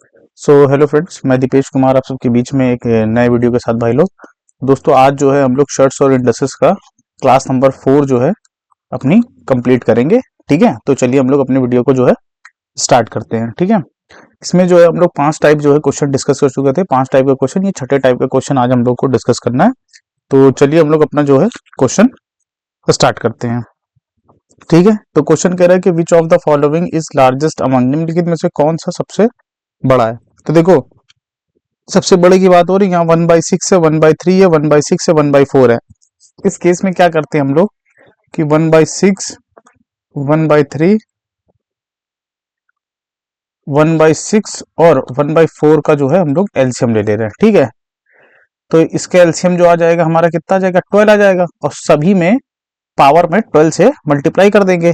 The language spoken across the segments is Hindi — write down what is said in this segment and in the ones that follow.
हेलो फ्रेंड्स, मैं दीपेश कुमार आप सबके बीच में एक नए वीडियो के साथ भाई लोग। दोस्तों, आज जो है हम लोग शर्ट्स और इंडसेस का क्लास नंबर 4 जो है अपनी कंप्लीट करेंगे। ठीक है, तो चलिए हम लोग अपने वीडियो को जो है स्टार्ट करते हैं। ठीक है, इसमें जो है हम लोग 5 टाइप जो है क्वेश्चन डिस्कस कर चुके थे। 5 टाइप का क्वेश्चन, ये छठे टाइप का क्वेश्चन आज हम लोग को डिस्कस करना है। तो चलिए हम लोग अपना जो है क्वेश्चन स्टार्ट करते हैं। ठीक है, तो क्वेश्चन कह रहा है कि which of the following is largest among, निम्नलिखित में से कौन सा सबसे बड़ा है। तो देखो, सबसे बड़े की बात हो रही है, यहाँ 1/6 है, 1/3 है, 1/6 है, 1/4 है। इस केस में क्या करते हैं हम लोग कि 1/6, 1/3, 1/6 और 1/4 का जो है हम लोग एलसीएम ले ले रहे हैं। ठीक है, तो इसका एलसीएम जो आ जाएगा हमारा कितना आ जाएगा, 12 आ जाएगा, और सभी में पावर में 12 से मल्टीप्लाई कर देंगे।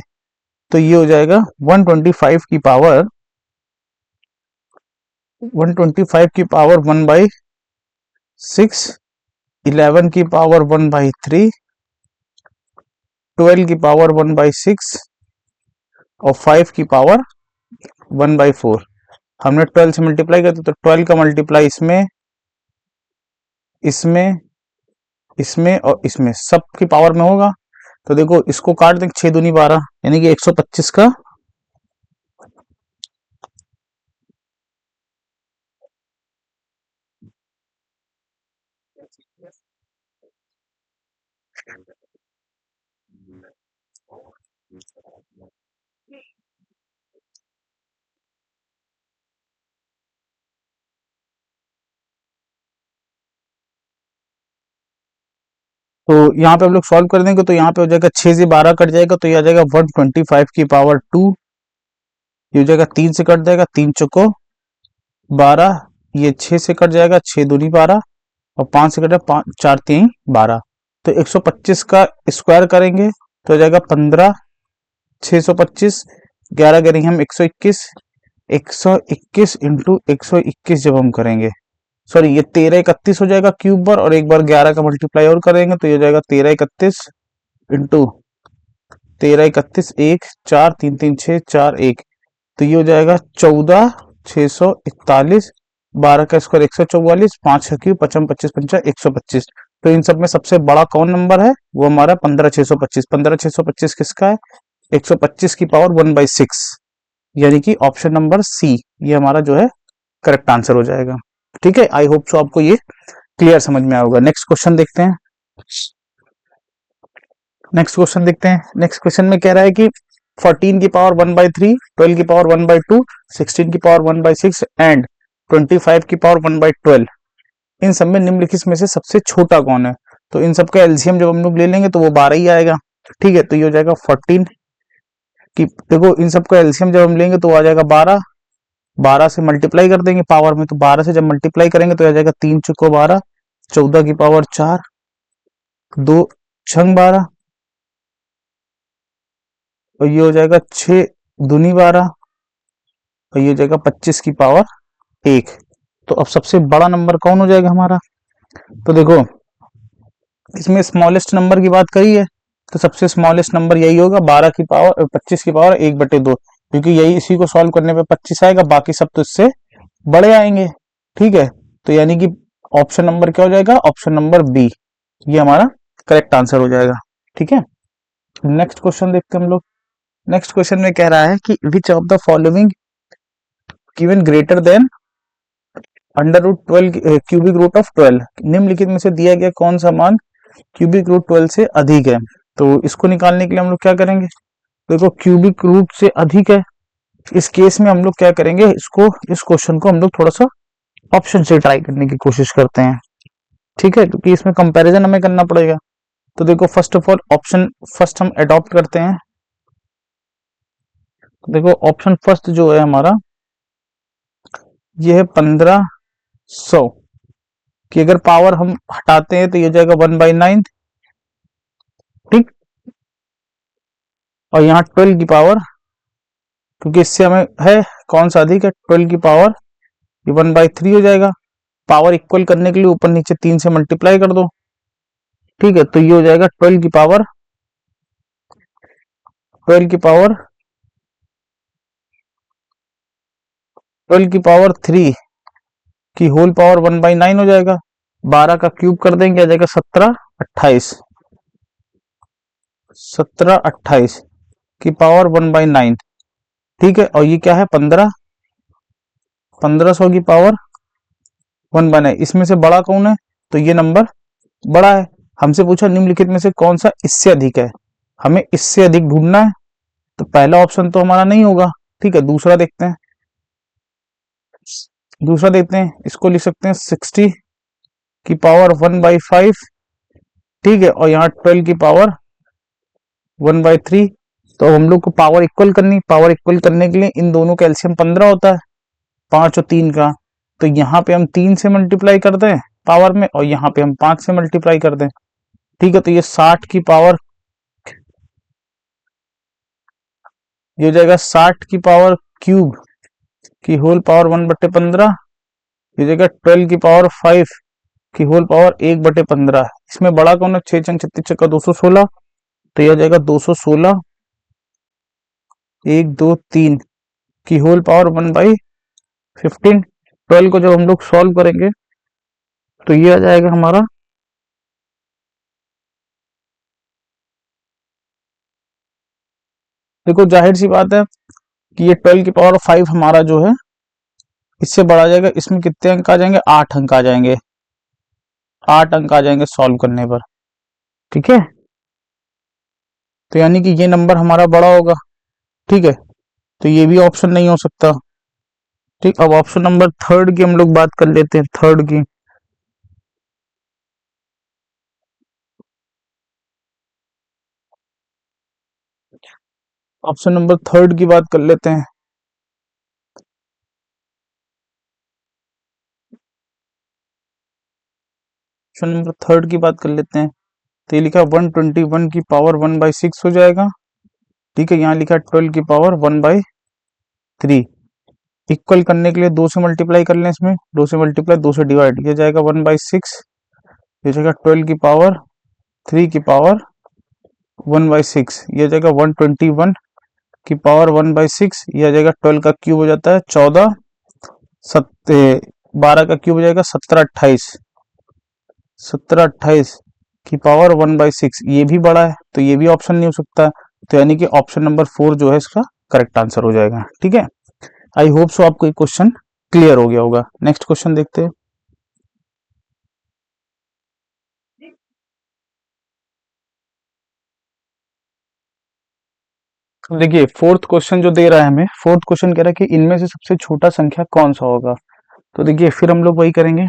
तो ये हो जाएगा 125 की पावर, 125 की पावर 1/6, 11 की पावर 1/3, 12 की पावर 1/6 और 5 की पावर 1/4। हमने 12 से मल्टीप्लाई करते तो 12 का मल्टीप्लाई इसमें, इसमें, इसमें और इसमें, सब की पावर में होगा। तो देखो, इसको काट दें, 6 दूनी 12, यानी कि 125 का तो यहाँ पे हम लोग सॉल्व कर देंगे। तो यहाँ पे हो जाएगा 6 से 12 कट जाएगा, तो ये आ जाएगा 125 की पावर 2। ये हो जाएगा 3 से कट जाएगा, 3 चौको 12, ये 6 से कट जाएगा, 6 दूनी 12 और 5 से कट जाएगा, 5 4 3 12। तो 125 का स्क्वायर करेंगे तो हो जाएगा 15, 625, 11 करेंगे हम 121, 121 इंटू 121 जब हम करेंगे, सॉरी ये 1331 हो जाएगा क्यूब बार, और एक बार 11 का मल्टीप्लाई और करेंगे तो ये हो जाएगा 1331 इंटू 1331, 1 4 3 3 6 4 1, तो ये हो जाएगा 14 641, 12 का स्क्वायर 144, 5 का क्यूब 55 25 पंचा 125। तो इन सब में सबसे बड़ा कौन नंबर है, वो हमारा 15625। 15625 किसका है, 125 की पावर 1/6, यानी कि ऑप्शन नंबर सी ये हमारा जो है करेक्ट आंसर हो जाएगा। ठीक है, आई होप सो आपको ये क्लियर समझ में आया होगा। नेक्स्ट क्वेश्चन देखते हैं। नेक्स्ट क्वेश्चन में कह रहा है कि 14 की पावर 1/3, 12 की पावर 1/2, 16 की पावर 1/6 एंड 25 की पावर 1/12, इन सब में निम्नलिखित में से सबसे छोटा कौन है। तो इन सब का एलसीएम जब हम लोग ले लेंगे तो वो 12 ही आएगा। ठीक है, तो ये हो जाएगा 14 की, देखो इन सब का एलसीएम जब हम लेंगे तो आ जाएगा 12, 12 से मल्टीप्लाई कर देंगे पावर में, तो 12 से जब मल्टीप्लाई करेंगे तो आ जाएगा 3 चुको 12, 14 की पावर 4, 2 छंग 12, और ये हो जाएगा 6 दूनी 12, और ये हो जाएगा 25 की पावर 1। तो अब सबसे बड़ा नंबर कौन हो जाएगा हमारा, तो देखो इसमें स्मॉलेस्ट नंबर की बात करी है, तो सबसे स्मॉलेस्ट नंबर यही होगा, 12 की पावर 25 की पावर 1/2, क्योंकि यही इसी को सॉल्व करने पे 25 आएगा, बाकी सब तो इससे बड़े आएंगे। ठीक है, तो यानी कि ऑप्शन नंबर क्या हो जाएगा, ऑप्शन नंबर बी ये हमारा करेक्ट आंसर हो जाएगा। ठीक है, नेक्स्ट क्वेश्चन देखते हैं हम लोग। नेक्स्ट क्वेश्चन में कह रहा है कि which of the following given greater than √12 cubic root of 12, निम्नलिखित में से दिया गया कौन सा मान क्यूबिक रूट 12 से अधिक है। तो इसको निकालने के लिए हम लोग क्या करेंगे, देखो क्यूबिक रूट से अधिक है, इस केस में हम लोग क्या करेंगे, इसको इस क्वेश्चन को हम लोग थोड़ा सा ऑप्शन से ट्राई करने की कोशिश करते हैं। ठीक है, क्योंकि इसमें कंपैरिजन हमें करना पड़ेगा। तो देखो first of all option first हम अडॉप्ट करते हैं। देखो ऑप्शन फर्स्ट जो है हमारा ये है 1500 की, अगर पावर हम हटाते हैं तो ये हो जाएगा 1/9। ठीक, और यहाँ 12 की पावर, क्योंकि इससे हमें है कौन सा अधिक है, 12 की पावर, ये 1/3 हो जाएगा। पावर इक्वल करने के लिए ऊपर नीचे 3 से मल्टीप्लाई कर दो। ठीक है, तो ये हो जाएगा 12 की पावर, 12 की पावर 12 की पावर 3 की होल पावर 1/9 हो जाएगा। 12 का क्यूब कर देंगे, आ जाएगा 17 28। 17 28 की पावर 1/9। ठीक है, और ये क्या है 15, 1500 की पावर 1/9। इसमें से बड़ा कौन है, तो ये नंबर बड़ा है। हमसे पूछा निम्नलिखित में से कौन सा इससे अधिक है, हमें इससे अधिक ढूंढना है, तो पहला ऑप्शन तो हमारा नहीं होगा। ठीक है, दूसरा देखते हैं। दूसरा देखते हैं, इसको लिख सकते हैं 60 की पावर 1/5। ठीक है, और यहाँ 12 की पावर 1/3। तो अब हम लोग को पावर इक्वल करनी, पावर इक्वल करने के लिए इन दोनों का एलसीएम 15 होता है, 5 और 3 का। तो यहाँ पे हम 3 से मल्टीप्लाई कर दें पावर में, और यहाँ पे हम 5 से मल्टीप्लाई कर दें। ठीक है, तो ये 60 की पावर, ये हो जाएगा 60 की पावर क्यूब की होल पावर 1/15। ये हो जाएगा 12 की पावर 5 की होल पावर 1/15। इसमें बड़ा कौन है, 6 छंग 36 का 216। तो ये हो जाएगा 216 1 2 3 की होल पावर 1/15। 12 को जब हम लोग सॉल्व करेंगे तो ये आ जाएगा हमारा, देखो जाहिर सी बात है कि ये 12 की पावर 5 हमारा जो है इससे बढ़ा जाएगा। इसमें कितने अंक आ जाएंगे, 8 अंक आ जाएंगे, 8 अंक आ जाएंगे सॉल्व करने पर। ठीक है, तो यानी कि ये नंबर हमारा बड़ा होगा। ठीक है, तो ये भी ऑप्शन नहीं हो सकता। ठीक, अब ऑप्शन नंबर थर्ड की हम लोग बात कर लेते हैं। थर्ड की, ऑप्शन नंबर थर्ड की बात कर लेते हैं। ऑप्शन नंबर थर्ड की बात कर लेते हैं। तो ये लिखा 121 की पावर 1/6 हो जाएगा। ठीक है, यहाँ लिखा 12 की पावर 1/3। इक्वल करने के लिए 2 से मल्टीप्लाई कर लें, इसमें 2 से मल्टीप्लाई 2 से डिवाइड, ये जाएगा 1/6। ये जाएगा 12 की पावर 3 की पावर 1/6। ये जाएगा 121 की पावर 1/6। ये आ जाएगा 12 का क्यूब हो जाता है 14, 12 का क्यूब हो जाएगा 17 28। 17 28 की पावर 1/6, ये भी बड़ा है, तो ये भी ऑप्शन नहीं हो सकता। तो यानी कि ऑप्शन नंबर 4 जो है इसका करेक्ट आंसर हो जाएगा। ठीक है, आई होप सो आपको ये क्वेश्चन क्लियर हो गया होगा। नेक्स्ट क्वेश्चन देखते हैं। तो देखिए फोर्थ क्वेश्चन जो दे रहा है हमें, फोर्थ क्वेश्चन कह रहा है कि इनमें से सबसे छोटा संख्या कौन सा होगा। तो देखिए फिर हम लोग वही करेंगे,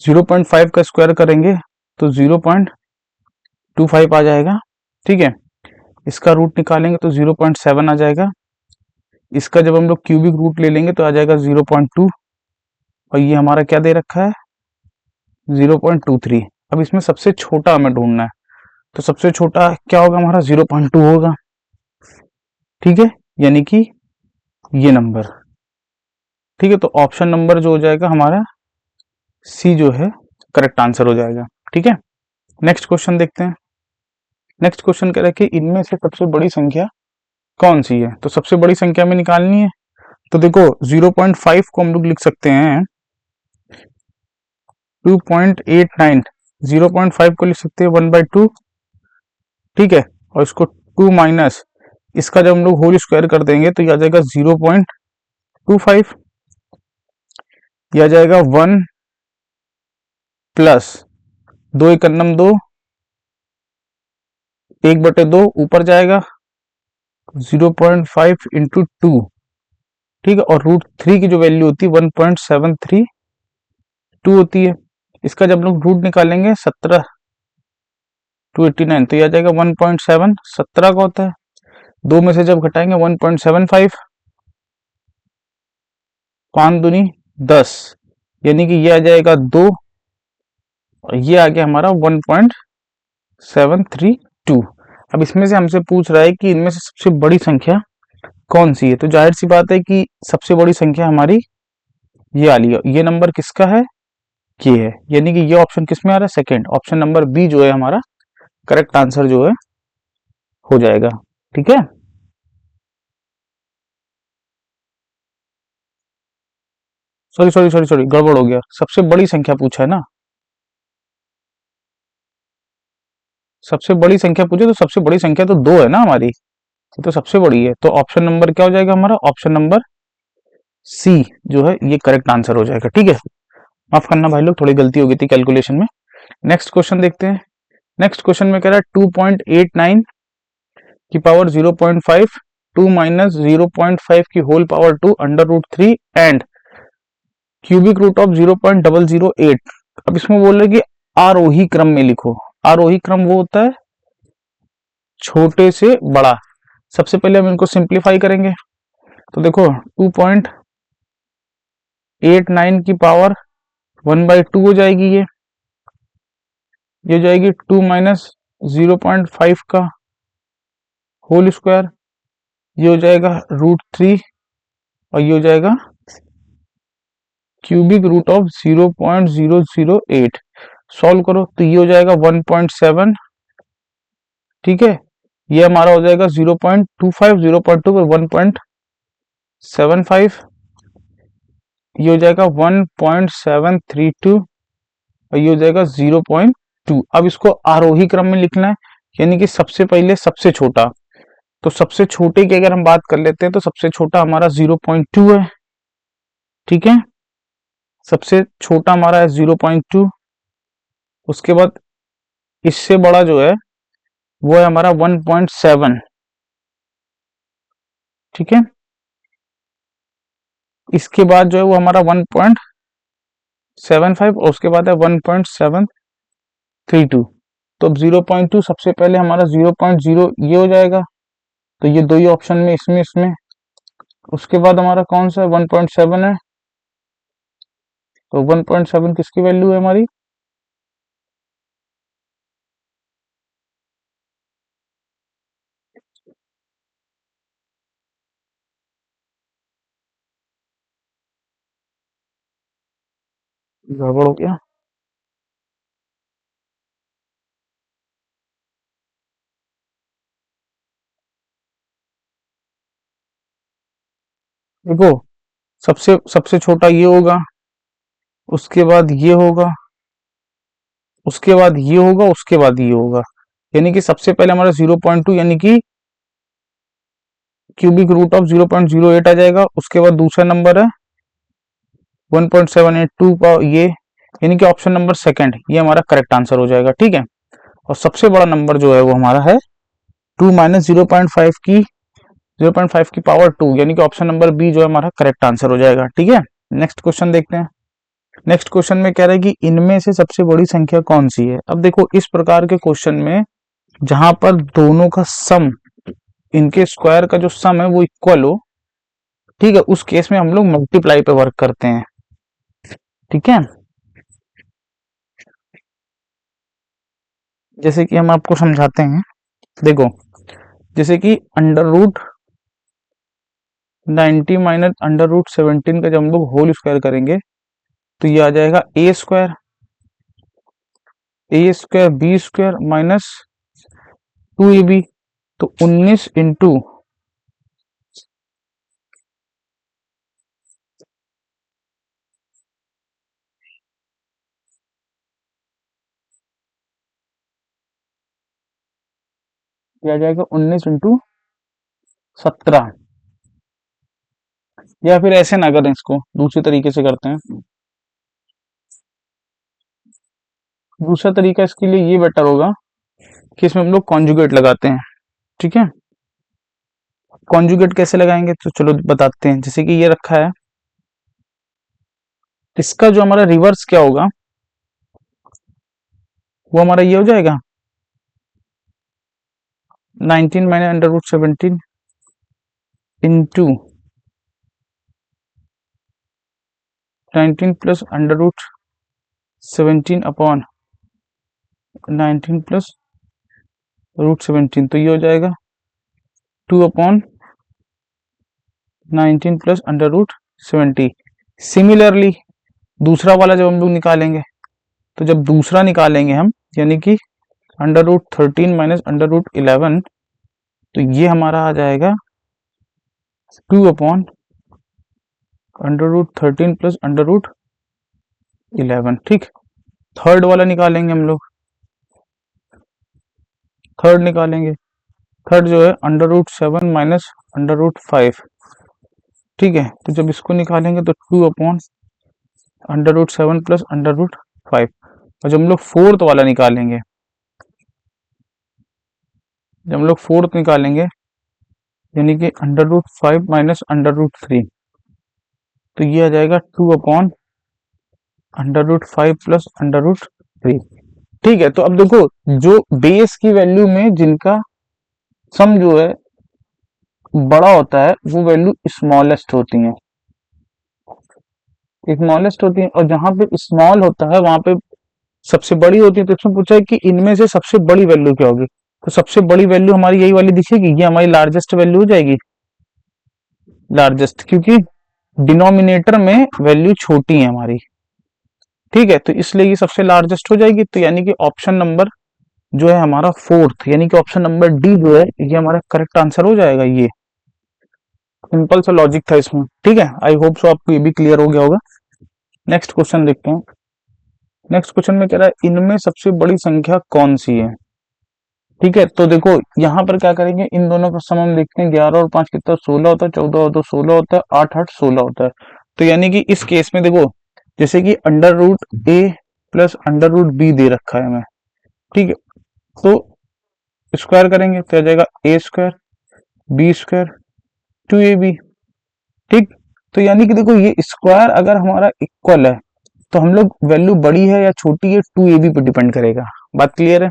0.5 का स्क्वायर करेंगे तो 0.25 आ जाएगा। ठीक है, इसका रूट निकालेंगे तो 0.7 आ जाएगा। इसका जब हम लोग क्यूबिक रूट ले लेंगे तो आ जाएगा 0.2, और ये हमारा क्या दे रखा है 0.23। अब इसमें सबसे छोटा हमें ढूंढना है, तो सबसे छोटा क्या होगा हमारा 0.2 होगा। ठीक है, यानी कि ये नंबर। ठीक है, तो ऑप्शन नंबर जो हो जाएगा हमारा सी जो है करेक्ट आंसर हो जाएगा। ठीक है, नेक्स्ट क्वेश्चन देखते हैं। नेक्स्ट क्वेश्चन कह रहा है कि इनमें से सबसे बड़ी संख्या कौन सी है। तो सबसे बड़ी संख्या में निकालनी है, तो देखो 0.5 को हम लोग लिख सकते हैं 2.89। 0.5 को लिख सकते हैं 1/2। ठीक है, और इसको 2 माइनस इसका जब हम लोग होल स्क्वायर कर देंगे तो यह आ जाएगा 0.25। यह आ जाएगा 1 प्लस 2 एकन्नम 2, 1/2 ऊपर जाएगा 0.5 इंटू 2। ठीक है, और √3 की जो वैल्यू होती है 1.732 होती है। इसका जब लोग रूट निकालेंगे 17 289, तो यह आ जाएगा 1.7, 17 का होता है। 2 में से जब घटाएंगे 1.75, 5 दूनी 10, यानी कि ये आ जाएगा 2, और ये आ गया हमारा 1.732। अब इसमें से हमसे पूछ रहा है कि इनमें से सबसे बड़ी संख्या कौन सी है। तो जाहिर सी बात है कि सबसे बड़ी संख्या हमारी ये वाली है। ये नंबर किसका है, ये है, यानी कि ये ऑप्शन किस में आ रहा है, सेकंड ऑप्शन नंबर बी जो है हमारा करेक्ट आंसर जो है हो जाएगा। ठीक है, सॉरी सॉरी सॉरी सॉरी, गड़बड़ हो गया, सबसे बड़ी संख्या पूछा है ना, सबसे बड़ी संख्या पूछे तो सबसे बड़ी संख्या तो 2 है ना हमारी, तो सबसे बड़ी है, तो ऑप्शन नंबर क्या हो जाएगा हमारा, ऑप्शन नंबर सी जो है ये करेक्ट आंसर हो जाएगा। ठीक है, माफ करना भाई लोग, थोड़ी गलती हो गई थी कैलकुलेशन में। नेक्स्ट क्वेश्चन देखते हैं। नेक्स्ट क्वेश्चन में कह रहा है 2.89 की पावर 0.5, 2 माइनस 0.5 की whole power 2 under root 3 and cubic root of 0.008। अब इसमें बोल रहे कि आरोही क्रम में लिखो। आरोही क्रम वो होता है छोटे से बड़ा। सबसे पहले हम इनको सिंप्लीफाई करेंगे, तो देखो 2.89 की पावर 1/2 हो जाएगी, ये हो जाएगी 2 माइनस 0.5 का होल स्क्वायर, ये हो जाएगा √3 और ये हो जाएगा क्यूबिक रूट ऑफ 0.008। सॉल्व करो तो ये हो जाएगा 1.7। ठीक है, ये हमारा हो जाएगा 0.25, 0.2 पर 1.75, ये हो जाएगा 1.732 और ये हो जाएगा 0.2। अब इसको आरोही क्रम में लिखना है, यानी कि सबसे पहले सबसे छोटा, तो सबसे छोटे की अगर हम बात कर लेते हैं तो सबसे छोटा हमारा 0.2 है। ठीक है, सबसे छोटा हमारा है 0.2। उसके बाद इससे बड़ा जो है वो है हमारा 1.7। ठीक है, इसके बाद जो है वो हमारा 1.75 और उसके बाद है 1.732। तो अब 0.2 सबसे पहले हमारा 0.0 ये हो जाएगा, तो ये दो ही ऑप्शन में, इसमें इसमें। उसके बाद हमारा कौन सा है, 1.7 है, तो 1.7 किसकी वैल्यू है हमारी, गड़बड़ हो गया। देखो सबसे सबसे छोटा ये होगा, उसके बाद ये होगा, उसके बाद ये होगा, उसके बाद ये होगा, यानी कि सबसे पहले हमारा 0.2 यानी कि क्यूबिक रूट ऑफ 0.08 आ जाएगा। उसके बाद दूसरा नंबर है 1.782 का ये, यानी कि ऑप्शन नंबर सेकंड ये हमारा करेक्ट आंसर हो जाएगा। ठीक है, और सबसे बड़ा नंबर जो है वो हमारा है 2 माइनस 0.5 की पावर 2, यानी कि ऑप्शन नंबर बी जो है हमारा करेक्ट आंसर हो जाएगा। ठीक है, नेक्स्ट क्वेश्चन देखते हैं। नेक्स्ट क्वेश्चन में कह रहा है कि इनमें से सबसे बड़ी संख्या कौन सी है। अब देखो इस प्रकार के क्वेश्चन में जहां पर दोनों का सम, इनके स्क्वायर का जो सम है वो इक्वल हो, ठीक है, उस केस में हम लोग मल्टीप्लाई पे वर्क करते हैं। ठीक है, जैसे कि हम आपको समझाते हैं। देखो जैसे कि under root 90 minus under root 17 का जब हम लोग होल स्क्वायर करेंगे तो ये आ जाएगा a square b square minus 2ab, तो 19 इंटू आ जाएगा 19 इंटू 17। या फिर ऐसे ना करें, इसको दूसरे तरीके से करते हैं। दूसरा तरीका इसके लिए ये बेटर होगा कि इसमें हम लोग कॉन्जुगेट लगाते हैं। ठीक है, कॉन्जुगेट कैसे लगाएंगे तो चलो बताते हैं। जैसे कि ये रखा है, इसका जो हमारा रिवर्स क्या होगा वो हमारा ये हो जाएगा 19 minus under root 17 into 19 plus under root 17 upon 19 plus root 17, तो ये हो जाएगा 2 upon 19 plus under root 70। Similarly दूसरा वाला जब हम लोग निकालेंगे, तो जब दूसरा निकालेंगे हम, यानी कि under root 13 minus under root 11, तो ये हमारा आ जाएगा 2 अपॉन √13 प्लस √11। ठीक, थर्ड वाला निकालेंगे हम लोग, थर्ड निकालेंगे। थर्ड जो है √7 माइनस √5। ठीक है, तो जब इसको निकालेंगे तो 2/√7 प्लस √5। और जब हम लोग फोर्थ वाला निकालेंगे, जब हम लोग फोर्थ निकालेंगे यानी कि √5 माइनस √3, तो ये आ जाएगा 2/√5 प्लस √3। ठीक है, तो अब देखो जो बेस की वैल्यू में जिनका सम जो है बड़ा होता है वो वैल्यू स्मॉलेस्ट होती है, स्मॉलेस्ट होती है, और जहां पे स्मॉल होता है वहां पे सबसे बड़ी होती है। तो इसमें पूछा है कि इनमें से सबसे बड़ी वैल्यू क्या होगी, तो सबसे बड़ी वैल्यू हमारी यही वाली दिखेगी, ये हमारी लार्जेस्ट वैल्यू हो जाएगी, लार्जेस्ट, क्योंकि डिनोमिनेटर में वैल्यू छोटी है हमारी। ठीक है, तो इसलिए ये सबसे लार्जेस्ट हो जाएगी। तो यानी कि ऑप्शन नंबर जो है हमारा फोर्थ, यानी कि ऑप्शन नंबर डी जो है ये हमारा करेक्ट आंसर हो जाएगा। ये सिंपल सा लॉजिक था इसमें। ठीक है, आई होप सो आपको ये भी क्लियर हो गया होगा। नेक्स्ट क्वेश्चन देखते हैं। नेक्स्ट क्वेश्चन में कह रहा है इनमें सबसे बड़ी संख्या कौन सी है। ठीक है, तो देखो यहाँ पर क्या करेंगे, इन दोनों का सम हम देखते हैं, 11 और 5 कितना 16 होता है, 14 और 2 16 होता है, 8 8 16 होता है। तो यानी कि इस केस में देखो जैसे कि √a प्लस √b दे रखा है हमें। ठीक है, तो स्क्वायर करेंगे तो आ जाएगा a² b² 2ab। ठीक, तो यानी कि देखो ये स्क्वायर अगर हमारा इक्वल है तो हम लोग वैल्यू बड़ी है या छोटी है 2ab पर डिपेंड करेगा। बात क्लियर है,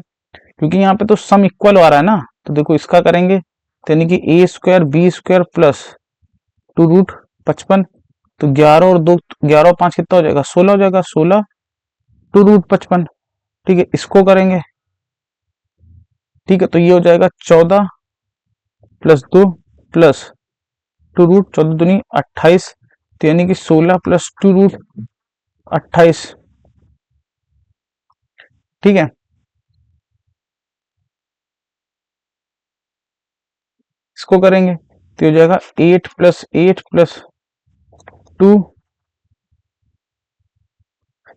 क्योंकि यहाँ पे तो सम इक्वल आ रहा है ना। तो देखो इसका करेंगे तो यानी कि a² b² प्लस 2√55, तो 11 और 2 11 और 5 कितना हो जाएगा 16 हो जाएगा, 16 2√55। ठीक है, इसको करेंगे। ठीक है, तो ये हो जाएगा 14 प्लस 2 प्लस 2√14 दूनी 28, तो यानी कि 16 प्लस 2√28। ठीक है, इसको करेंगे तो हो जाएगा 8 प्लस 8 प्लस 2,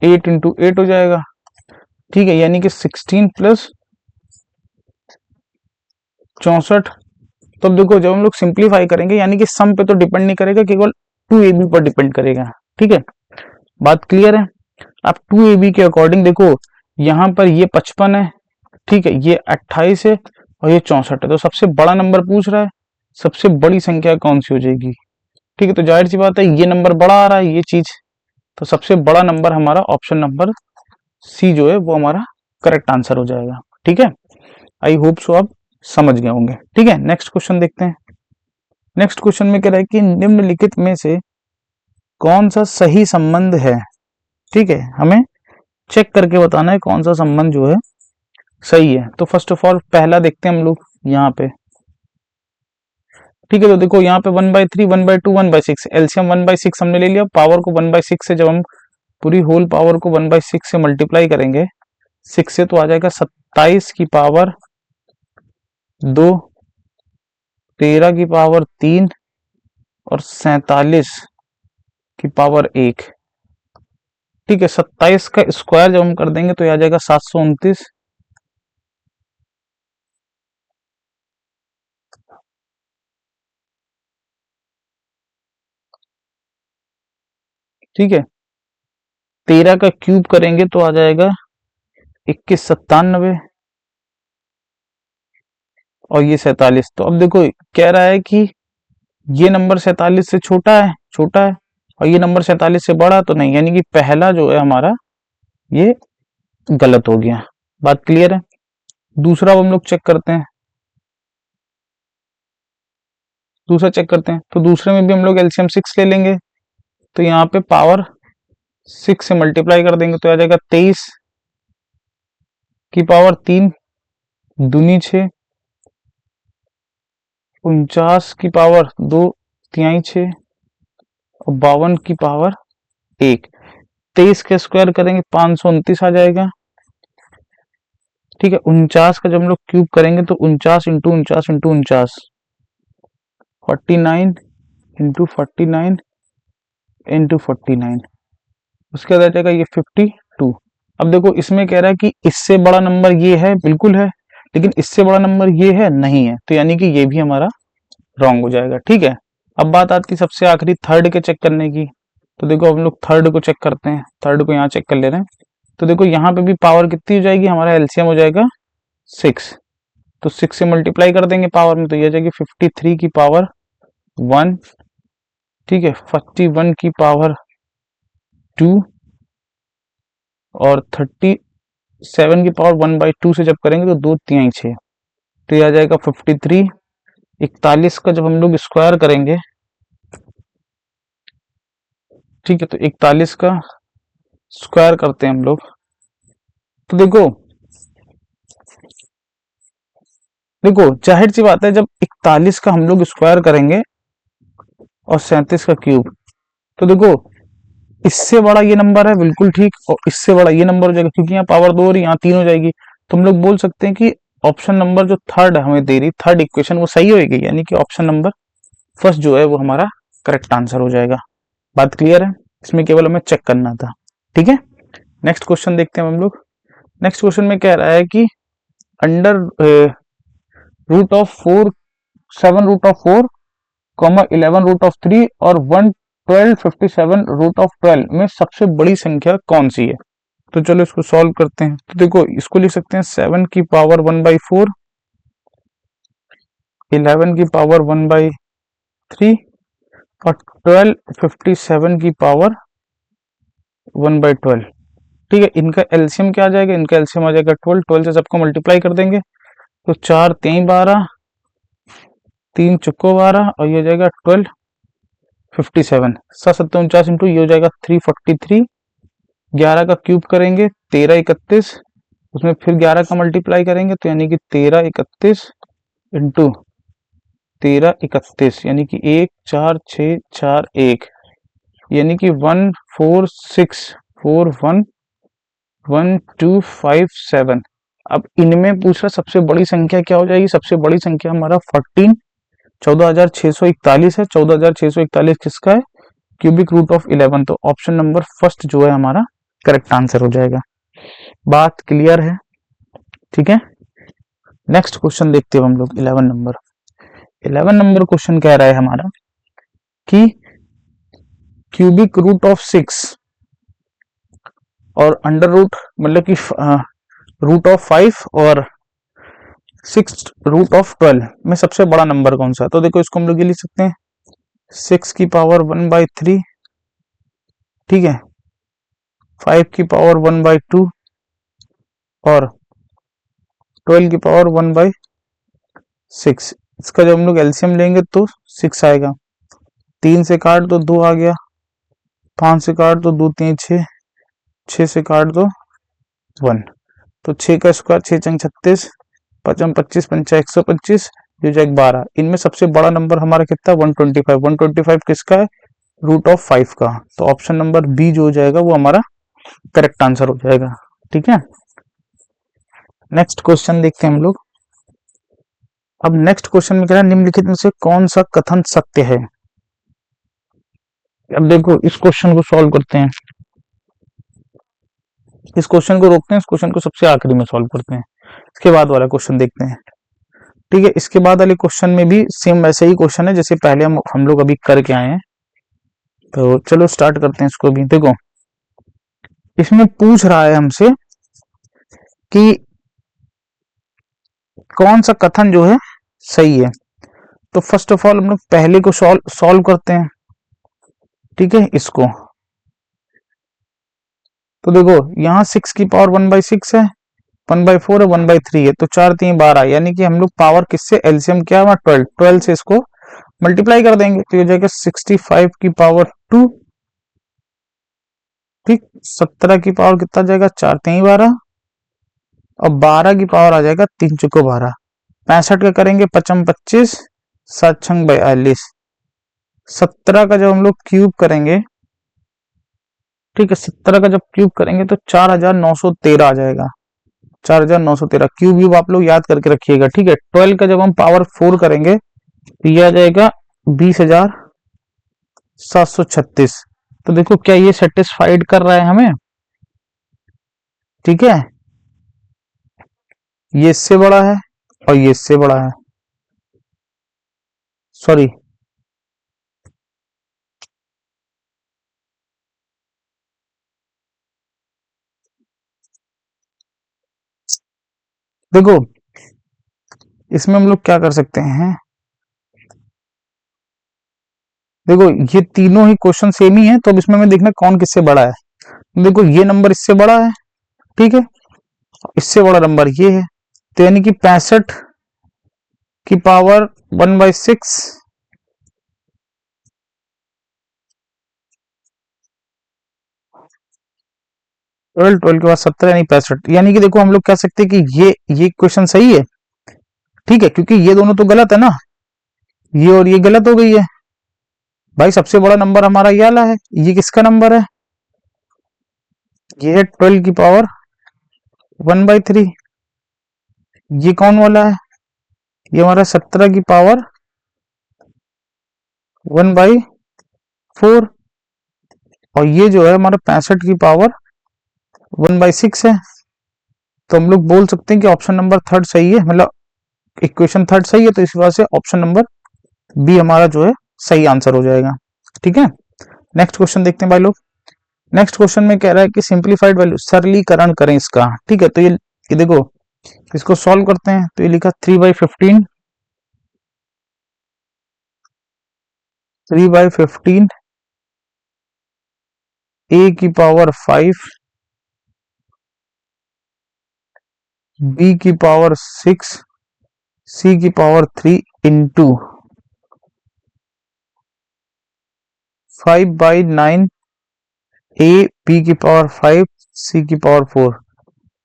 8 इंटू 8 हो जाएगा। ठीक है, यानी कि 16 प्लस 64। तो अब देखो जब हम लोग सिंप्लीफाई करेंगे यानी कि सम पे तो डिपेंड नहीं करेगा, केवल 2ab पर डिपेंड करेगा। ठीक है, बात क्लियर है। अब 2ab के अकॉर्डिंग देखो यहाँ पर ये 55 है, ठीक है, ये 28 है और ये 64 है, तो सबसे बड़ा नंबर पूछ रहा है, सबसे बड़ी संख्या कौन सी हो जाएगी। ठीक है, तो जाहिर सी बात है ये नंबर बड़ा आ रहा है ये चीज, तो सबसे बड़ा नंबर हमारा ऑप्शन नंबर सी जो है वो हमारा करेक्ट आंसर हो जाएगा। ठीक है, आई होप सो आप समझ गए होंगे। ठीक है, नेक्स्ट क्वेश्चन देखते हैं। नेक्स्ट क्वेश्चन में कह रहा है कि निम्नलिखित में से कौन सा सही संबंध है। ठीक है, हमें चेक करके बताना है कौन सा संबंध जो है सही है। तो फर्स्ट ऑफ ऑल पहला देखते हैं हम लोग यहाँ पे। ठीक है, तो देखो यहाँ पे 1/3 1/2 1/6, एलसीएम 1/6 हमने ले लिया, पावर को 1/6 से जब हम पूरी होल पावर को 1/6 से मल्टीप्लाई करेंगे 6 से, तो आ जाएगा 27 की पावर 2, 13 की पावर 3 और 47 की पावर 1। ठीक है, 27 का स्क्वायर जब हम कर देंगे तो आ जाएगा 729। ठीक है, 13 का क्यूब करेंगे तो आ जाएगा 2197 और ये 47। तो अब देखो कह रहा है कि ये नंबर 47 से छोटा है, छोटा है, और ये नंबर 47 से बड़ा तो नहीं, यानी कि पहला जो है हमारा ये गलत हो गया। बात क्लियर है। दूसरा हम लोग चेक करते हैं, दूसरा चेक करते हैं, तो दूसरे में भी हम लोग एलसीएम 6 ले लेंगे, तो यहाँ पे पावर 6 से मल्टीप्लाई कर देंगे तो आ जाएगा 23 की पावर 3 दूनी 6, 49 की पावर 2 तिहाई 6 और 52 की पावर 1। 23 का स्क्वायर करेंगे 529 आ जाएगा। ठीक है, 49 का जब हम लोग क्यूब करेंगे तो 49 इंटू 49 इंटू 49 49 इंटू 49 इंटू 49, उसके बाद आ जाएगा ये 52। अब देखो इसमें कह रहा है कि इससे बड़ा नंबर ये है, बिल्कुल है, लेकिन इससे बड़ा नंबर ये है, नहीं है, तो यानी कि ये भी हमारा रॉन्ग हो जाएगा। ठीक है, अब बात आती है सबसे आखिरी थर्ड के चेक करने की। तो देखो हम लोग थर्ड को चेक करते हैं, थर्ड को यहाँ चेक कर ले रहे हैं। तो देखो यहाँ पे भी पावर कितनी हो जाएगी, हमारा एलसीएम हो जाएगा 6, तो 6 से मल्टीप्लाई कर देंगे पावर में, तो ये हो जाएगी 53 की पावर 1, ठीक है, 41 की पावर 2 और 37 की पावर 1/2 से जब करेंगे तो 2 3 6, तो ये आ जाएगा 53। 41 का जब हम लोग स्क्वायर करेंगे, ठीक है, तो 41 का स्क्वायर करते हैं हम लोग, तो देखो देखो जाहिर सी बात है, जब 41 का हम लोग स्क्वायर करेंगे और 37 का क्यूब, तो देखो इससे बड़ा ये नंबर है, बिल्कुल ठीक, और इससे बड़ा ये नंबर हो जाएगा, क्योंकि यहाँ पावर 2 और यहाँ 3 हो जाएगी। तो हम लोग बोल सकते हैं कि ऑप्शन नंबर जो थर्ड हमें दे रही, थर्ड इक्वेशन, वो सही होगी, यानी कि ऑप्शन नंबर फर्स्ट जो है वो हमारा करेक्ट आंसर हो जाएगा। बात क्लियर है, इसमें केवल हमें चेक करना था। ठीक है, नेक्स्ट क्वेश्चन देखते हैं हम लोग। नेक्स्ट क्वेश्चन में कह रहा है कि under root of 4 7 root of 4 11 root of 3 और 112 57 रूट ऑफ 12 में सबसे बड़ी संख्या कौन सी है। तो चलो इसको सॉल्व करते हैं। तो देखो इसको लिख सकते हैं 7 की पावर 1/4, 11 की पावर 1/3 और 12 57 की पावर 1/12। ठीक है, इनका एलसीएम क्या आ जाएगा, इनका एलसीएम आ जाएगा 12, 12 से सबको मल्टीप्लाई कर देंगे, तो 4 3 12, 3 चुको 12 और ये हो जाएगा 12 57, 7 7 इंटू ये हो जाएगा 343। 11 का क्यूब करेंगे 13 31, उसमें फिर 11 का मल्टीप्लाई करेंगे, तो यानी कि 13 31 इंटू 13 31, यानी कि 1 4 6 4 1, यानी कि 146411257। अब इनमें पूछ रहा सबसे बड़ी संख्या क्या हो जाएगी, सबसे बड़ी संख्या हमारा 14641 है। 14641 किसका है, क्यूबिक रूट ऑफ 11, तो ऑप्शन नंबर फर्स्ट जो है हमारा करेक्ट आंसर हो जाएगा। बात क्लियर है, ठीक है। नेक्स्ट क्वेश्चन देखते हैं हम लोग 11 नंबर क्वेश्चन कह रहा है हमारा कि क्यूबिक रूट ऑफ 6 और अंडर रूट मतलब कि रूट ऑफ 5 और 6 रूट ऑफ 12 में सबसे बड़ा नंबर कौन सा है। तो देखो इसको हम लोग ये लिख सकते हैं 6 की पावर 1/3, ठीक है, 5 की पावर 1/2 और 12 की पावर 1/6। इसका जब हम लोग एलसीएम लेंगे तो 6 आएगा, 3 से काट दो 2 आ गया, 5 से काट दो 2 3 6, 6 से काट दो 1, तो 6 का स्क्वायर 6 चंग 36, 5 25 पंचा 125, जो जाएगा 12। इनमें सबसे बड़ा नंबर हमारा कितना, 125। 125 किसका है, रूट ऑफ 5 का, तो ऑप्शन नंबर बी जो हो जाएगा वो हमारा करेक्ट आंसर हो जाएगा। ठीक है, नेक्स्ट क्वेश्चन देखते हैं हम लोग। अब नेक्स्ट क्वेश्चन में कह रहा है निम्नलिखित में से कौन सा कथन सत्य है। अब देखो इस क्वेश्चन को सॉल्व करते हैं, इस क्वेश्चन को रोकते हैं, इस क्वेश्चन को सबसे आखिरी में सॉल्व करते हैं, इसके बाद वाला क्वेश्चन देखते हैं। ठीक है, इसके बाद वाले क्वेश्चन में भी सेम वैसे ही क्वेश्चन है जैसे पहले हम लोग अभी करके आए हैं। तो चलो स्टार्ट करते हैं इसको भी। देखो इसमें पूछ रहा है हमसे कि कौन सा कथन जो है सही है। तो फर्स्ट ऑफ ऑल हम लोग पहले को सॉल्व करते हैं। ठीक है, इसको तो देखो यहाँ 6 की पावर 1/6 है, 1/4 है, 1/3 है, तो 4 3 12, यानी कि हम लोग पावर किससे एलसीएम क्या है 12, 12 से इसको मल्टीप्लाई कर देंगे, तो ये जाएगा 65 की पावर 2, ठीक, 17 की पावर कितना जाएगा 4 3 12 और 12 की पावर आ जाएगा 3 चौको 12, 65 का करेंगे 55 25, 7 छंग 42, 17 का जब हम लोग क्यूब करेंगे, ठीक है, 17 का जब क्यूब करेंगे तो 4913 आ जाएगा, 4913 क्यूब आप लोग याद करके रखिएगा। ठीक है, 12 का जब हम पावर 4 करेंगे तो यह आ जाएगा 20,736, तो देखो क्या ये सेटिस्फाइड कर रहा है हमें, ठीक है, ये इससे बड़ा है और ये इससे बड़ा है, सॉरी देखो इसमें हम लोग क्या कर सकते हैं, देखो ये तीनों ही क्वेश्चन सेम ही है, तो अब इसमें हमें देखना कौन किससे बड़ा है। देखो ये नंबर इससे बड़ा है, ठीक है, इससे बड़ा नंबर ये है, तो यानी कि 65 की पावर 1/6, 12 के बाद 17 यानी 65, यानी कि देखो हम लोग कह सकते हैं कि ये क्वेश्चन सही है, ठीक है, क्योंकि ये दोनों तो गलत है ना, ये और ये गलत हो गई है। भाई सबसे बड़ा नंबर हमारा ये वाला है, ये किसका नंबर है, ये है 12 की पावर 1/3। ये कौन वाला है, ये हमारा 17 की पावर 1/4, और ये जो है हमारा 65 की पावर 1/6 है। तो हम लोग बोल सकते हैं कि ऑप्शन नंबर थर्ड सही है, मतलब इक्वेशन थर्ड सही है, तो इस वजह से ऑप्शन नंबर बी हमारा जो है सही आंसर हो जाएगा, ठीक है। नेक्स्ट क्वेश्चन देखते हैं भाई लोग। नेक्स्ट क्वेश्चन में कह रहा है कि सिंप्लीफाइड वैल्यू, सरलीकरण करें इसका, ठीक है, तो ये देखो इसको सॉल्व करते हैं, तो ये लिखा 3/15, 3/15 a की पावर 5, b की पावर 6, c की पावर 3 इंटू 5/9 a b की पावर 5 c की पावर 4,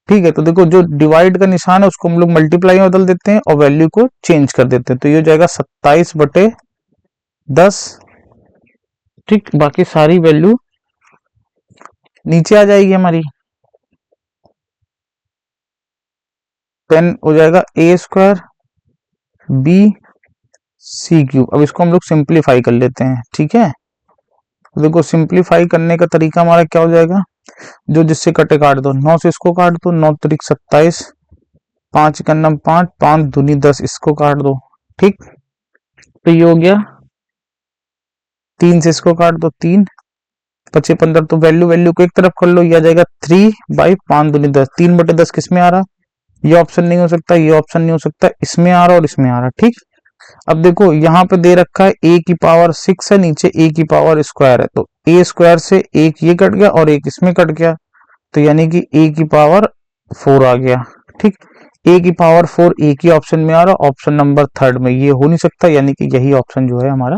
ठीक है। तो देखो जो डिवाइड का निशान है उसको हम लोग मल्टीप्लाई में बदल देते हैं और वैल्यू को चेंज कर देते हैं, तो ये हो जाएगा 27/10, ठीक, बाकी सारी वैल्यू नीचे आ जाएगी हमारी, 10 हो जाएगा a² b c³। अब इसको हम लोग सिंप्लीफाई कर लेते हैं, ठीक है। तो देखो सिंप्लीफाई करने का तरीका हमारा क्या हो जाएगा, जो जिससे कटे काट दो, 9 से इसको काट दो, 9 तरीक 27, 5 का नम 5, 5 दूनी 10, इसको काट दो, ठीक, तो ये हो गया, 3 से इसको काट दो 3, 25 15, तो वैल्यू वैल्यू को एक तरफ कर लो, ये आ जाएगा 3/5 दूनी 10, 3/10 किस में आ रहा, ये ऑप्शन नहीं हो सकता, ये ऑप्शन नहीं हो सकता, इसमें आ रहा और इसमें आ रहा, ठीक। अब देखो यहाँ पे दे रखा है a की पावर 6 है, नीचे a की पावर स्क्वायर है, तो a² से एक ये कट गया और एक इसमें कट गया, तो यानी कि a की पावर 4 आ गया, ठीक। a की पावर 4 एक ही ऑप्शन में आ रहा, ऑप्शन नंबर थर्ड में, ये हो नहीं सकता, यानी कि यही ऑप्शन जो है हमारा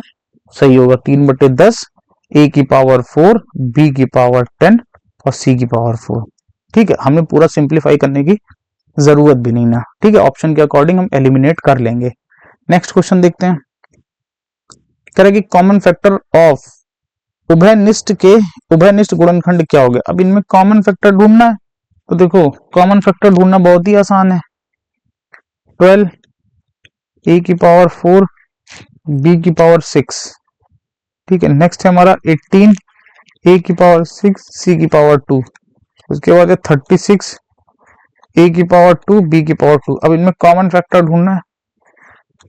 सही होगा, 3/10 a की पावर 4, b की पावर 10 और c की पावर 4, ठीक है। हमें पूरा सिंप्लीफाई करने की जरूरत भी नहीं ना, ठीक है, ऑप्शन के अकॉर्डिंग हम एलिमिनेट कर लेंगे। नेक्स्ट क्वेश्चन देखते हैं, कह रहा है कि कॉमन फैक्टर ऑफ उभयनिष्ठ गुणनखंड क्या हो गया। अब इनमें कॉमन फैक्टर ढूंढना है, तो देखो कॉमन फैक्टर ढूंढना बहुत ही आसान है, 12 a की पावर 4 b की पावर 6, ठीक है। नेक्स्ट है हमारा 18 a की पावर 6 c की पावर 2, उसके बाद है 36 a की पावर 2 b की पावर 2। अब इनमें कॉमन फैक्टर ढूंढना है,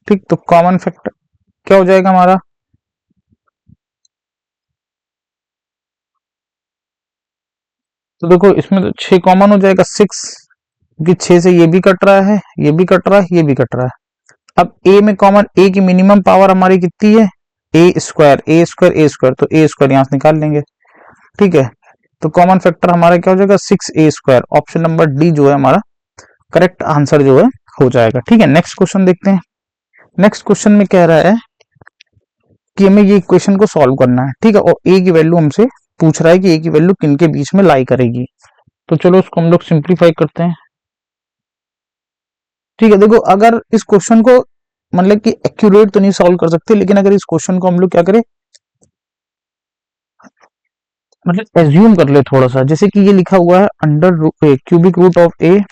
ठीक, तो कॉमन फैक्टर क्या हो जाएगा हमारा, तो देखो इसमें तो 6 कॉमन हो जाएगा, 6, क्योंकि 6 से ये भी कट रहा है, ये भी कट रहा है, ये भी कट रहा है। अब a में कॉमन, a की मिनिमम पावर हमारी कितनी है, a², तो a² यहां से निकाल लेंगे, ठीक है। तो कॉमन फैक्टर हमारा क्या हो जाएगा, 6a², ऑप्शन नंबर डी जो है हमारा करेक्ट आंसर जो है हो जाएगा, ठीक है। नेक्स्ट क्वेश्चन देखते हैं। नेक्स्ट क्वेश्चन में कह रहा है कि हमें ये इक्वेशन को सॉल्व करना है, ठीक है, और a की वैल्यू हमसे पूछ रहा है कि a की वैल्यू किन के बीच में लाई करेगी, तो चलो उसको हम लोग सिंप्लीफाई करते हैं, ठीक है। देखो अगर इस क्वेश्चन को मतलब कि एक्यूरेट तो नहीं सॉल्व कर सकते, लेकिन अगर इस क्वेश्चन को हम लोग क्या करें, मतलब एज्यूम कर ले थोड़ा सा, जैसे कि ये लिखा हुआ है under cubic root of a,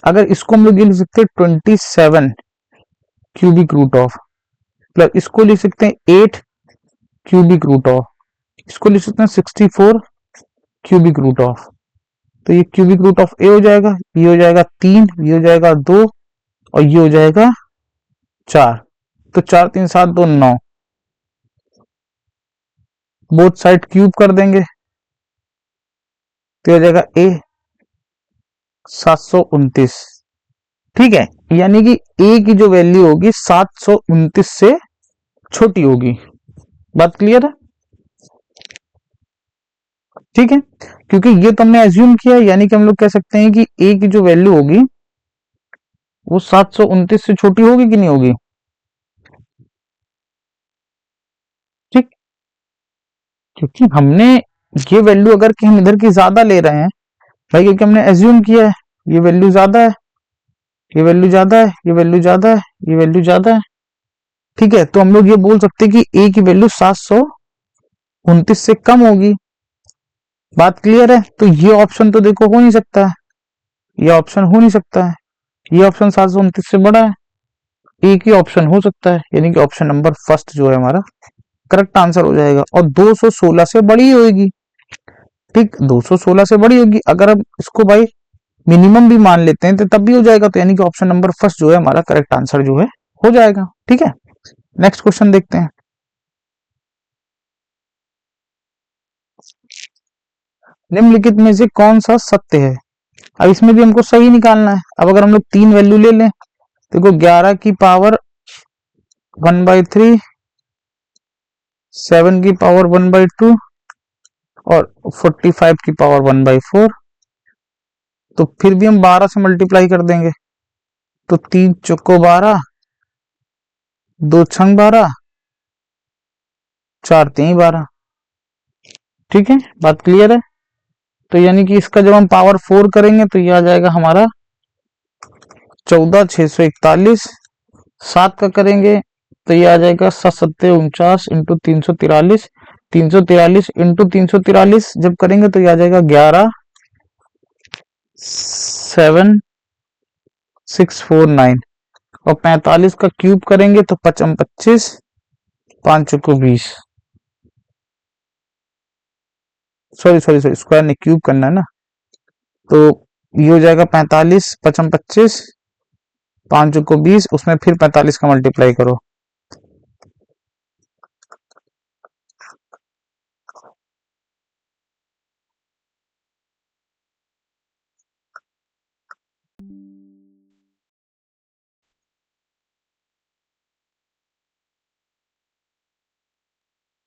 अगर इसको हम लोग ये लिख सकते हैं 27 क्यूबिक रूट ऑफ, प्लस इसको लिख सकते हैं 8 क्यूबिक रूट ऑफ, इसको लिख सकते हैं 64 क्यूबिक रूट ऑफ। तो ये क्यूबिक रूट ऑफ ए हो जाएगा, ये हो जाएगा 3, ये हो जाएगा 2 और ये हो जाएगा 4। तो 4 3 7 2 9, बोथ साइड क्यूब कर देंगे तो हो जाएगा ए 729। ठीक है, यानी कि ए की जो वैल्यू होगी 729 से छोटी होगी। बात क्लियर है? ठीक है, क्योंकि ये तो हमने एज्यूम किया है, यानी कि हम लोग कह सकते हैं कि ए की जो वैल्यू होगी वो 729 से छोटी होगी कि नहीं होगी। ठीक, क्योंकि हमने ये वैल्यू अगर कि हम इधर की ज्यादा ले रहे हैं भाई, क्योंकि हमने एज्यूम किया है ये वैल्यू ज्यादा है, ये वैल्यू ज्यादा है, ये वैल्यू ज्यादा है, ये वैल्यू ज्यादा है। ठीक है, तो हम लोग ये बोल सकते हैं कि ए की वैल्यू 729 से कम होगी। बात क्लियर है? तो ये ऑप्शन तो देखो हो नहीं सकता है, ये ऑप्शन हो नहीं सकता है, ये ऑप्शन 729 से बड़ा है, एक ही ऑप्शन हो सकता है, यानी कि ऑप्शन नंबर फर्स्ट जो है हमारा करेक्ट आंसर हो जाएगा। और 216 से बड़ी होगी। ठीक, 216 से बड़ी होगी। अगर हम इसको भाई मिनिमम भी मान लेते हैं तो तब भी हो जाएगा, तो यानी कि ऑप्शन नंबर फर्स्ट जो है हमारा करेक्ट आंसर जो है हो जाएगा। ठीक है, नेक्स्ट क्वेश्चन देखते हैं। निम्नलिखित में से कौन सा सत्य है? अब इसमें भी हमको सही निकालना है। अब अगर हम लोग तीन वैल्यू ले लें, देखो 11 की पावर 1/3, 7 की पावर 1/2 और 45 की पावर 1/4, तो फिर भी हम 12 से मल्टीप्लाई कर देंगे। तो 3 चौको 12, 2 छंग 12, 4 3 12। ठीक है, बात क्लियर है? तो यानी कि इसका जब हम पावर 4 करेंगे तो ये आ जाएगा हमारा 14,641। 7 का करेंगे तो ये आ जाएगा 7 7 49 इंटू 343। 343 इंटू 343 जब करेंगे तो ये आ जाएगा 11,7,649। और 45 का क्यूब करेंगे तो 55 25, 5 चौको 20। सॉरी सॉरी सॉरी, स्क्वायर नहीं, क्यूब करना है ना। तो ये हो जाएगा 45 55 25, 5 चौको 20, उसमें फिर 45 का मल्टीप्लाई करो।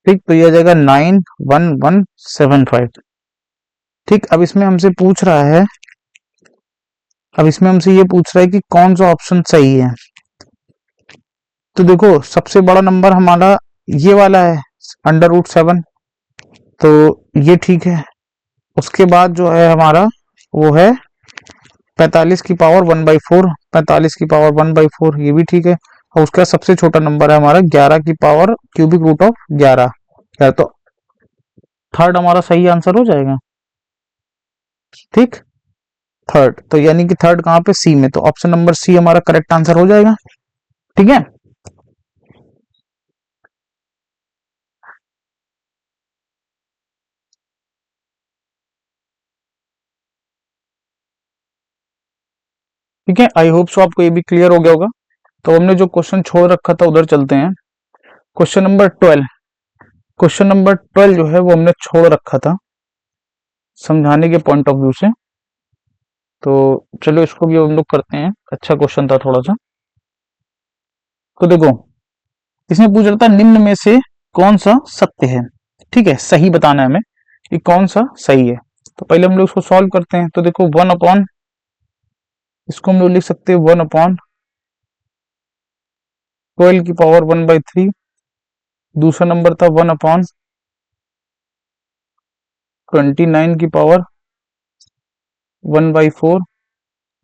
ठीक, तो ये आ जाएगा 91175। ठीक, अब इसमें हमसे पूछ रहा है, अब इसमें हमसे ये पूछ रहा है कि कौन सा ऑप्शन सही है। तो देखो सबसे बड़ा नंबर हमारा ये वाला है, √7, तो ये ठीक है। उसके बाद जो है हमारा वो है 45 की पावर 1/4, 45 की पावर 1/4, ये भी ठीक है। और उसका सबसे छोटा नंबर है हमारा 11 की पावर क्यूबिक रूट ऑफ 11। तो थर्ड हमारा सही आंसर हो जाएगा। ठीक, थर्ड, तो यानी कि थर्ड कहाँ पे, सी में, तो ऑप्शन नंबर सी हमारा करेक्ट आंसर हो जाएगा। ठीक है, ठीक है, आई होप सो आपको ये भी क्लियर हो गया होगा। तो हमने जो क्वेश्चन छोड़ रखा था उधर चलते हैं। क्वेश्चन नंबर 12, क्वेश्चन नंबर 12 जो है वो हमने छोड़ रखा था समझाने के पॉइंट ऑफ व्यू से। तो चलो इसको भी हम लोग करते हैं, अच्छा क्वेश्चन था थोड़ा सा। तो देखो इसमें पूछ रहा था निम्न में से कौन सा सत्य है। ठीक है, सही बताना है हमें कि कौन सा सही है। तो पहले हम लोग इसको सॉल्व करते हैं। तो देखो 1/, इसको हम लोग लिख सकते हैं 1/12 की पावर 1/3। दूसरा नंबर था 1/29 की पावर 1/4।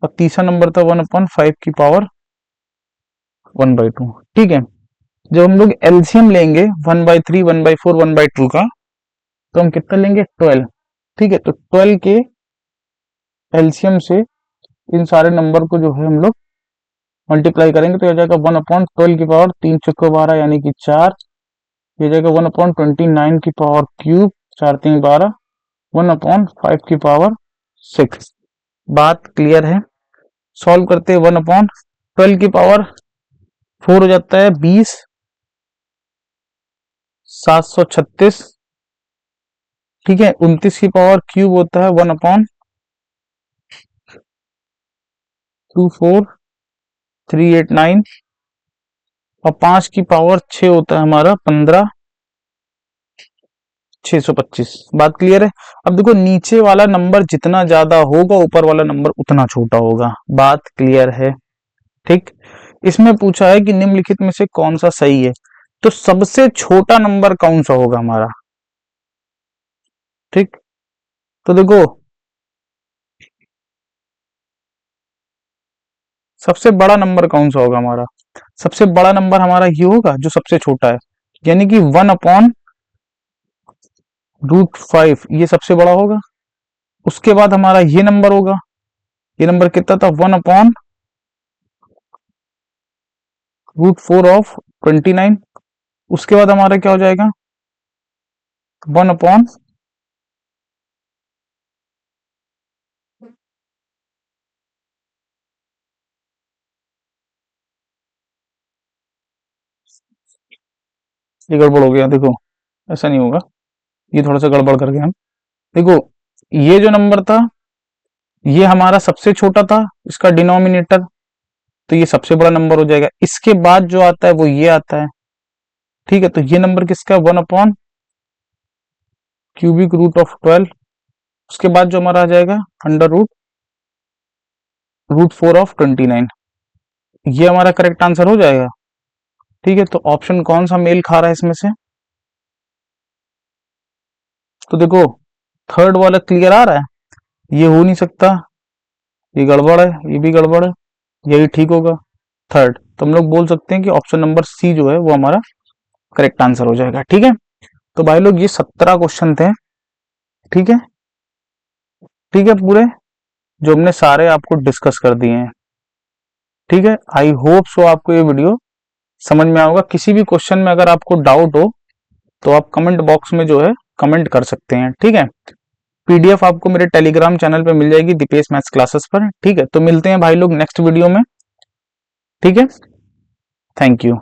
और तीसरा नंबर था 1/5 की पावर 1/2। ठीक है, जब हम लोग एलसीएम लेंगे 1/3 1/4 1/2 का, तो हम कितना लेंगे 12। ठीक है, तो 12 के एलसीएम से इन सारे नंबर को जो है हम लोग मल्टीप्लाई करेंगे तो आ जाएगा 1/12 की पावर 3 चौको 12 यानी कि 4 ये जाएगा 1/29 की पावर क्यूब, 4×3=12, 1/5 की पावर 6। बात क्लियर है। सॉल्व करते हैं 1/12 की पावर 4 हो जाता है 20, 736। ठीक है, 29 की पावर क्यूब होता है 1/24389, और 5 की पावर 6 होता है हमारा 15,625। बात क्लियर है। अब देखो नीचे वाला नंबर जितना ज्यादा होगा ऊपर वाला नंबर उतना छोटा होगा। बात क्लियर है। ठीक, इसमें पूछा है कि निम्नलिखित में से कौन सा सही है, तो सबसे छोटा नंबर कौन सा होगा हमारा। ठीक, तो देखो सबसे बड़ा नंबर कौन सा होगा हमारा, सबसे बड़ा नंबर हमारा ये होगा जो सबसे छोटा है, यानी कि 1/√5 ये सबसे बड़ा होगा। उसके बाद हमारा ये नंबर होगा, ये नंबर कितना था 1/√4 ऑफ 29। उसके बाद हमारा क्या हो जाएगा 1/, ये गड़बड़ हो गया, देखो ऐसा नहीं होगा, ये थोड़ा सा गड़बड़ कर गया हम। देखो ये जो नंबर था ये हमारा सबसे छोटा था, इसका डिनोमिनेटर, तो ये सबसे बड़ा नंबर हो जाएगा। इसके बाद जो आता है वो ये आता है। ठीक है, तो ये नंबर किसका 1/√12। उसके बाद जो हमारा आ जाएगा √4 ऑफ 29। ये हमारा करेक्ट आंसर हो जाएगा। ठीक है, तो ऑप्शन कौन सा मेल खा रहा है इसमें से, तो देखो थर्ड वाला क्लियर आ रहा है, ये हो नहीं सकता, ये गड़बड़ है, ये भी गड़बड़ है, यही ठीक होगा थर्ड। तो हम लोग बोल सकते हैं कि ऑप्शन नंबर सी जो है वो हमारा करेक्ट आंसर हो जाएगा। ठीक है, तो भाई लोग ये 17 क्वेश्चन थे। ठीक है, ठीक है, पूरे जो हमने सारे आपको डिस्कस कर दिए हैं। ठीक है, आई होप सो आपको ये वीडियो समझ में आएगा। किसी भी क्वेश्चन में अगर आपको डाउट हो तो आप कमेंट बॉक्स में जो है कमेंट कर सकते हैं। ठीक है, पीडीएफ आपको मेरे टेलीग्राम चैनल पे मिल जाएगी दीपेश मैथ्स क्लासेस पर। ठीक है, तो मिलते हैं भाई लोग नेक्स्ट वीडियो में। ठीक है, थैंक यू।